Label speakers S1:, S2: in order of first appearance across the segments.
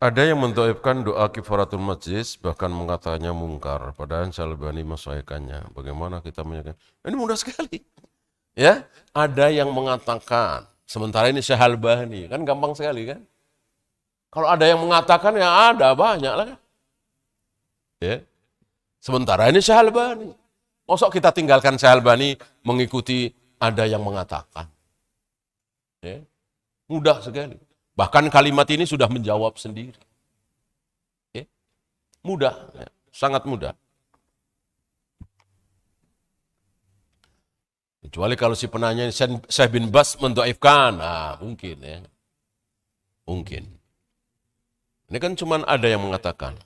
S1: Ada yang mendhaifkan doa kifaratul majlis, bahkan mengatakannya mungkar. Padahal Syalbani mensahihkannya. Bagaimana kita menyatakan? Ini mudah sekali. Ya, ada yang mengatakan. Sementara ini Syalbani, kan gampang sekali kan? Kalau ada yang mengatakan ya ada banyak lah kan. Ya. Sementara ini Syalbani. Mosok kita tinggalkan Syalbani mengikuti ada yang mengatakan. Ya. Mudah sekali. Bahkan kalimat ini sudah menjawab sendiri. Ya. Mudah, ya. Sangat mudah. Kecuali kalau si penanya Syekh bin Bas mendhaifkan, nah mungkin ya. Mungkin. Ini kan cuma ada yang mengatakan.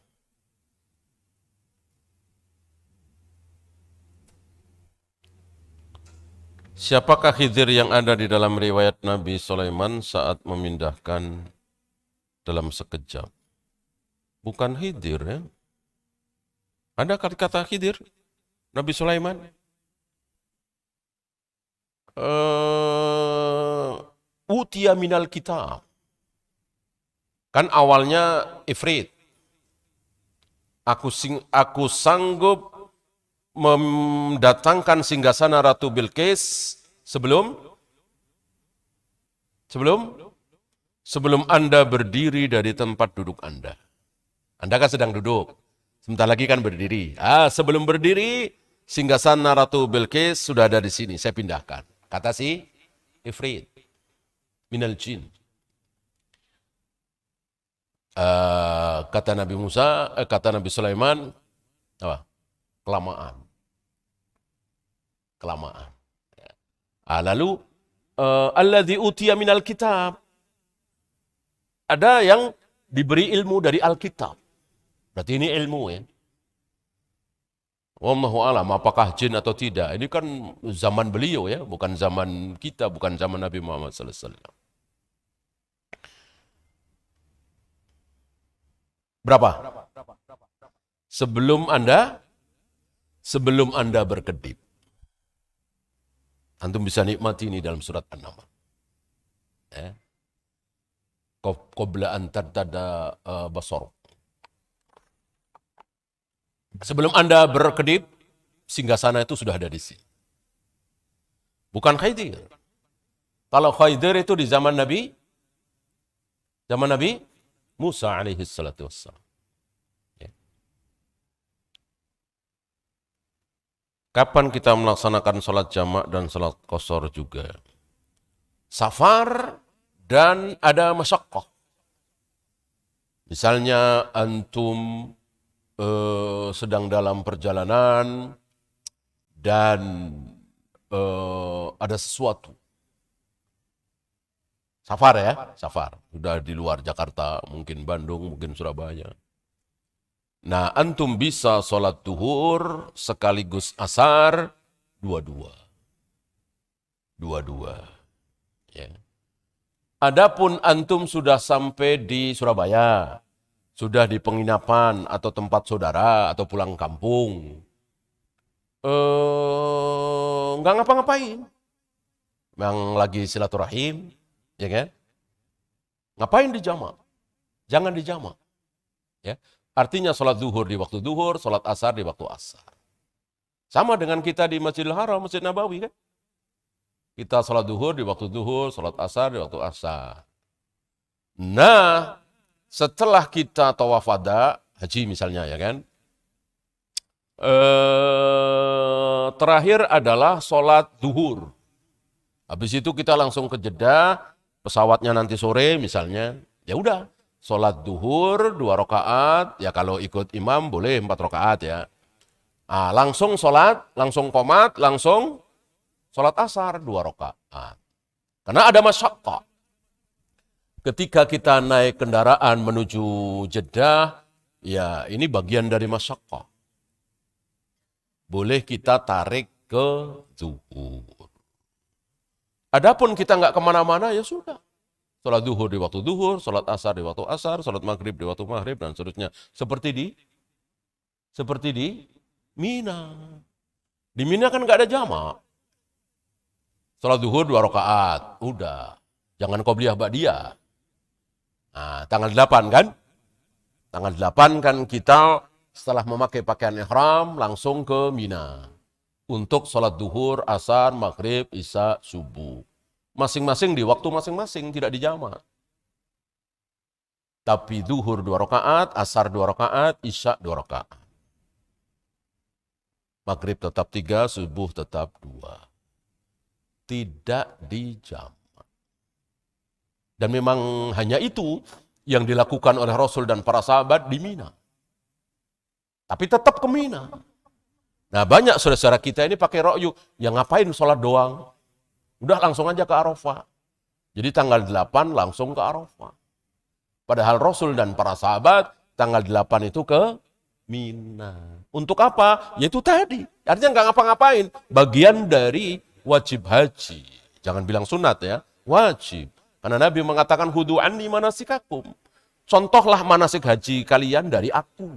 S1: Siapakah Khidir yang ada di dalam riwayat Nabi Sulaiman saat memindahkan dalam sekejap? Bukan Khidir ya. Ada kata Khidir? Nabi Sulaiman? Utia minal kitab. Kan awalnya Ifrit. Aku sanggup mendatangkan singgasana Ratu Bilqis sebelum Anda berdiri dari tempat duduk Anda. Anda kan sedang duduk, sebentar lagi kan berdiri. Sebelum berdiri, singgasana Ratu Bilqis sudah ada di sini, saya pindahkan. Kata si Ifrit, minal jin. Kata Nabi Musa, kata Nabi Sulaiman, apa? Kelamaan. Lalu alladzi utiya minal kitab. Ada yang diberi ilmu dari Alkitab. Berarti ini ilmu ya. Wallahu a'lam apakah jin atau tidak. Ini kan zaman beliau ya, bukan zaman kita, bukan zaman Nabi Muhammad sallallahu alaihi wasallam. Berapa? Sebelum Anda berkedip. Antum bisa nikmati ini dalam surat An-Naml. Ya. Qabla an tartada basar. Sebelum Anda berkedip, singgasana itu sudah ada di sini. Bukan Khidir. Kalau Khidir itu di zaman Nabi Musa alaihi salatu wassalam. Kapan kita melaksanakan sholat jamak dan sholat qashar juga? Safar dan ada masyaqqah. Misalnya antum sedang dalam perjalanan dan ada sesuatu. Safar ya, safar. Sudah di luar Jakarta, mungkin Bandung, mungkin Surabaya. Nah, antum bisa sholat duhur sekaligus asar, dua-dua. Ya. Adapun antum sudah sampai di Surabaya, sudah di penginapan atau tempat saudara atau pulang kampung, nggak ngapa-ngapain, yang lagi silaturahim, ya kan? Ngapain dijamak? Jangan dijamak. Ya. Artinya sholat zuhur di waktu zuhur, sholat asar di waktu asar. Sama dengan kita di Masjidil Haram, Masjid Nabawi kan. Kita sholat zuhur di waktu zuhur, sholat asar di waktu asar. Nah, setelah kita tawaf wada, haji misalnya ya kan. Terakhir adalah sholat zuhur. Habis itu kita langsung ke Jeddah, pesawatnya nanti sore misalnya, ya udah. Sholat duhur 2 rakaat, ya kalau ikut imam boleh 4 rakaat ya. Langsung sholat, langsung qomat, langsung sholat asar 2 rakaat. Karena ada masyaqqah. Ketika kita naik kendaraan menuju Jeddah, ya ini bagian dari masyaqqah. Boleh kita tarik ke zuhur. Adapun kita nggak kemana-mana, ya sudah. Sholat duhur di waktu duhur, sholat asar di waktu asar, sholat maghrib di waktu maghrib, dan seterusnya. Seperti di Mina. Di Mina kan nggak ada jamak. Sholat duhur 2 rakaat, udah. Jangan qobliyah ba'diyah. Tanggal 8 kan? Tanggal 8 kan kita setelah memakai pakaian ihram langsung ke Mina. Untuk sholat duhur, asar, maghrib, isya, subuh. Masing-masing di waktu masing-masing, tidak dijamak. Tapi duhur 2 rakaat, asar 2 rakaat, isya 2 rakaat. Maghrib tetap 3, subuh tetap 2. Tidak dijamak. Dan memang hanya itu yang dilakukan oleh Rasul dan para sahabat di Mina. Tapi tetap ke Mina. Nah banyak saudara-saudara kita ini pakai rokyu, yang ngapain sholat doang? Udah langsung aja ke Arafah. Jadi tanggal 8 langsung ke Arafah. Padahal Rasul dan para sahabat tanggal 8 itu ke Mina. Untuk apa? Yaitu tadi. Artinya nggak ngapa-ngapain. Bagian dari wajib haji. Jangan bilang sunat ya. Wajib. Karena Nabi mengatakan hudu anni manasikakum. Contohlah manasik haji kalian dari aku.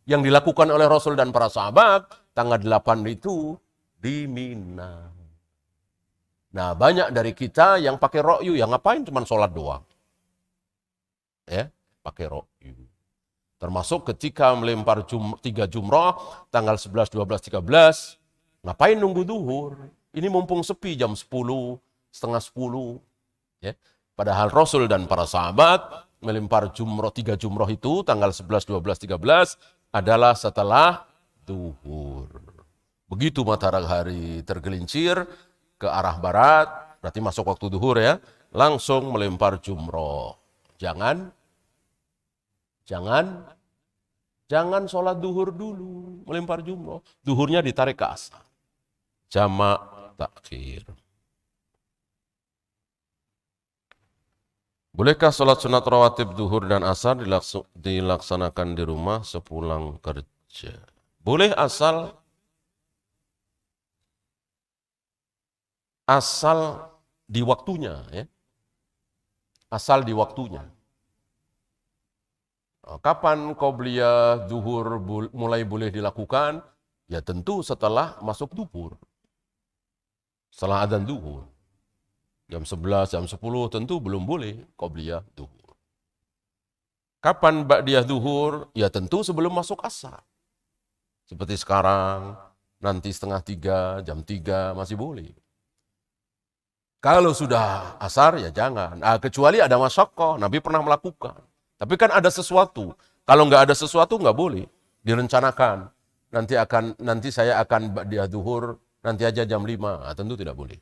S1: Yang dilakukan oleh Rasul dan para sahabat tanggal 8 itu di Mina. Nah banyak dari kita yang pakai rokyu, yang ngapain cuma sholat doang. Ya, pakai rokyu. Termasuk ketika melempar 3 jumrah tanggal 11, 12, 13. Ngapain nunggu duhur? Ini mumpung sepi jam 10, setengah 10. Ya. Padahal Rasul dan para sahabat melempar 3 jumrah itu tanggal 11, 12, 13 adalah setelah duhur. Begitu matahari tergelincir ke arah barat, berarti masuk waktu duhur ya, langsung melempar jumrah. Jangan sholat duhur dulu, melempar jumrah. Duhurnya ditarik ke asar. Jamak takhir. Bolehkah sholat sunat rawatib duhur dan asar dilaksanakan di rumah sepulang kerja? Boleh asal di waktunya ya. Asal di waktunya. Kapan qobliyah duhur mulai boleh dilakukan? Ya tentu setelah masuk duhur. Setelah adzan duhur. Jam 11, jam 10 tentu belum boleh qobliyah duhur. Kapan ba'diyah duhur? Ya tentu sebelum masuk asar. Seperti sekarang, nanti setengah 3, jam 3 masih boleh. Kalau sudah asar ya jangan. Kecuali ada masyaqqah, Nabi pernah melakukan. Tapi kan ada sesuatu. Kalau nggak ada sesuatu nggak boleh direncanakan. Nanti saya akan ba'diyah duhur nanti aja jam 5. Tentu tidak boleh.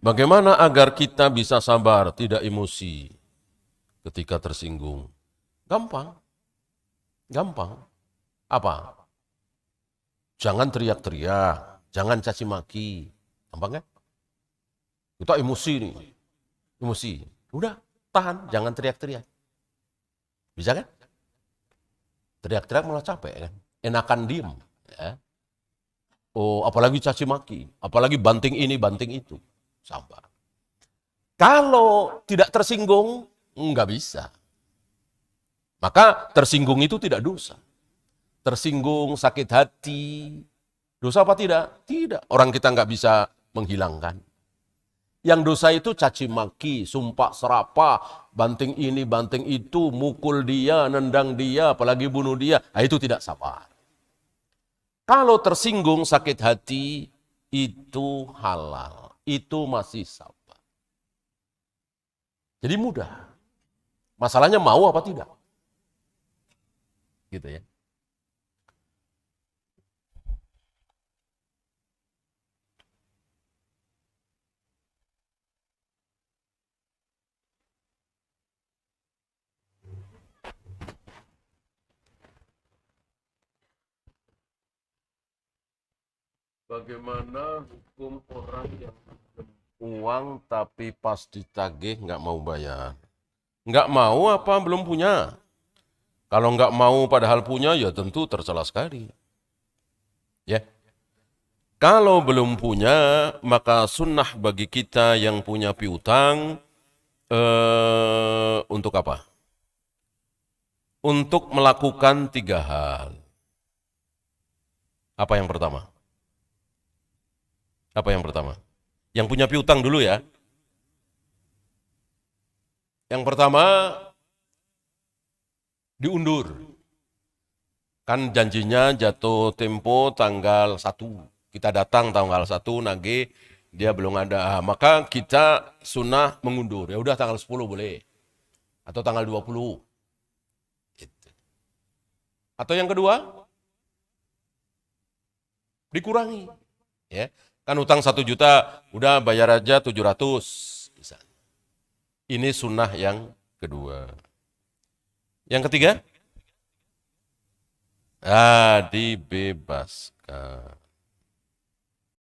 S1: Bagaimana agar kita bisa sabar, tidak emosi ketika tersinggung? Gampang. Apa? Jangan teriak-teriak, jangan caci maki. Gampang kan? Kita emosi nih. Emosi. Udah, tahan, jangan teriak-teriak. Bisa kan? Teriak-teriak malah capek kan? Enakan diem. Ya. Oh, apalagi caci maki, apalagi banting ini, banting itu. Sabar. Kalau tidak tersinggung, nggak bisa. Maka tersinggung itu tidak dosa. Tersinggung, sakit hati, dosa apa tidak? Tidak. Orang kita nggak bisa menghilangkan. Yang dosa itu caci maki, sumpah serapah, banting ini, banting itu, mukul dia, nendang dia, apalagi bunuh dia. Nah, itu tidak sabar. Kalau tersinggung, sakit hati, itu halal. Itu masih sabar. Jadi mudah. Masalahnya mau apa tidak? Gitu ya. Bagaimana hukum orang yang uang tapi pas ditagih nggak mau bayar? Nggak mau apa belum punya? Kalau nggak mau padahal punya ya tentu tercela sekali. Ya. Kalau belum punya maka sunnah bagi kita yang punya piutang untuk apa? Untuk melakukan 3 hal. Apa yang pertama? Yang punya piutang dulu ya. Yang pertama, diundur. Kan janjinya jatuh tempo tanggal 1. Kita datang tanggal 1, nagih, dia belum ada. Maka kita sunnah mengundur. Ya udah tanggal 10 boleh. Atau tanggal 20. Gitu. Atau yang kedua, dikurangi. Ya. Kan utang 1 juta, udah bayar aja 700. Misalnya. Ini sunnah yang kedua. Yang ketiga, dibebaskan.